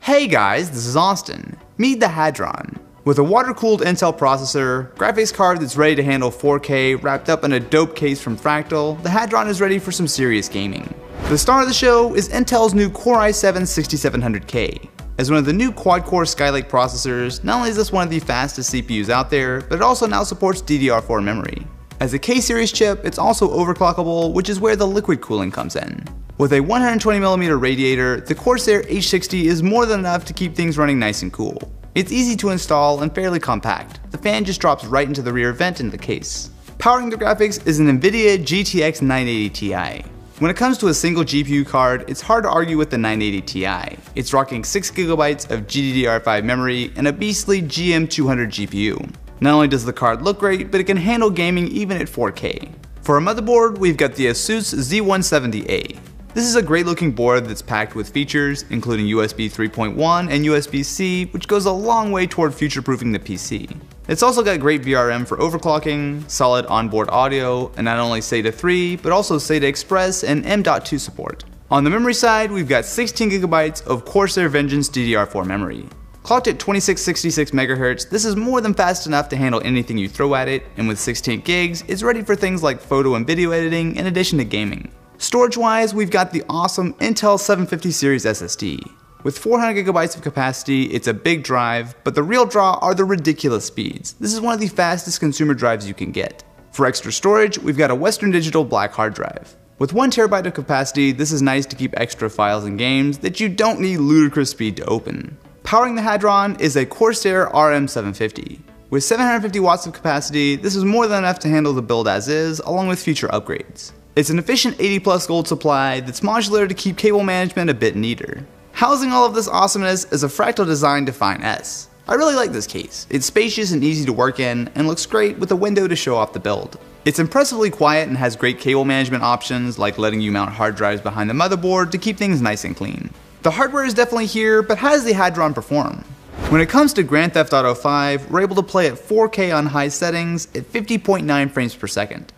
Hey guys, this is Austin. Meet the Hadron. With a water-cooled Intel processor, graphics card that's ready to handle 4K wrapped up in a dope case from Fractal, the Hadron is ready for some serious gaming. The star of the show is Intel's new Core i7-6700K. As one of the new quad-core Skylake processors, not only is this one of the fastest CPUs out there, but it also now supports DDR4 memory. As a K-series chip, it's also overclockable, which is where the liquid cooling comes in. With a 120mm radiator, the Corsair H60 is more than enough to keep things running nice and cool. It's easy to install and fairly compact. The fan just drops right into the rear vent in the case. Powering the graphics is an NVIDIA GTX 980 Ti. When it comes to a single GPU card, it's hard to argue with the 980 Ti. It's rocking 6GB of GDDR5 memory and a beastly GM200 GPU. Not only does the card look great, but it can handle gaming even at 4K. For a motherboard, we've got the Asus Z170A. This is a great looking board that's packed with features, including USB 3.1 and USB-C, which goes a long way toward future-proofing the PC. It's also got great VRM for overclocking, solid onboard audio, and not only SATA 3, but also SATA Express and M.2 support. On the memory side, we've got 16GB of Corsair Vengeance DDR4 memory. Clocked at 2666 MHz, this is more than fast enough to handle anything you throw at it, and with 16 gigs, it's ready for things like photo and video editing in addition to gaming. Storage-wise, we've got the awesome Intel 750 series SSD. With 400GB of capacity, it's a big drive, but the real draw are the ridiculous speeds. This is one of the fastest consumer drives you can get. For extra storage, we've got a Western Digital black hard drive. With 1TB of capacity, this is nice to keep extra files and games that you don't need ludicrous speed to open. Powering the Hadron is a Corsair RM750. With 750 watts of capacity, this is more than enough to handle the build as is, along with future upgrades. It's an efficient 80+ gold supply that's modular to keep cable management a bit neater. Housing all of this awesomeness is a Fractal Design Define S. I really like this case. It's spacious and easy to work in, and looks great with a window to show off the build. It's impressively quiet and has great cable management options, like letting you mount hard drives behind the motherboard to keep things nice and clean. The hardware is definitely here, but how does the Hadron perform? When it comes to Grand Theft Auto 5, we're able to play at 4K on high settings at 50.9 frames per second.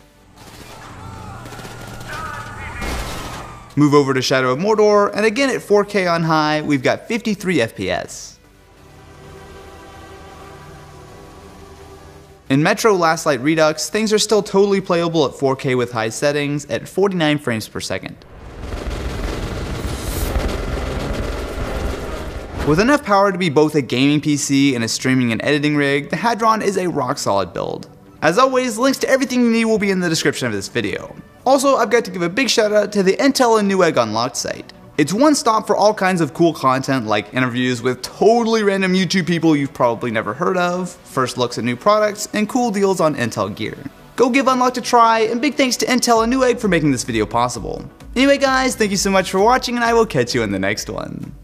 Move over to Shadow of Mordor, and again at 4K on high, we've got 53 FPS. In Metro Last Light Redux, things are still totally playable at 4K with high settings at 49 frames per second. With enough power to be both a gaming PC and a streaming and editing rig, the Hadron is a rock solid build. As always, links to everything you need will be in the description of this video. Also, I've got to give a big shout out to the Intel and Newegg Unlocked site. It's one stop for all kinds of cool content like interviews with totally random YouTube people you've probably never heard of, first looks at new products, and cool deals on Intel gear. Go give Unlocked a try, and big thanks to Intel and Newegg for making this video possible. Anyway guys, thank you so much for watching, and I will catch you in the next one.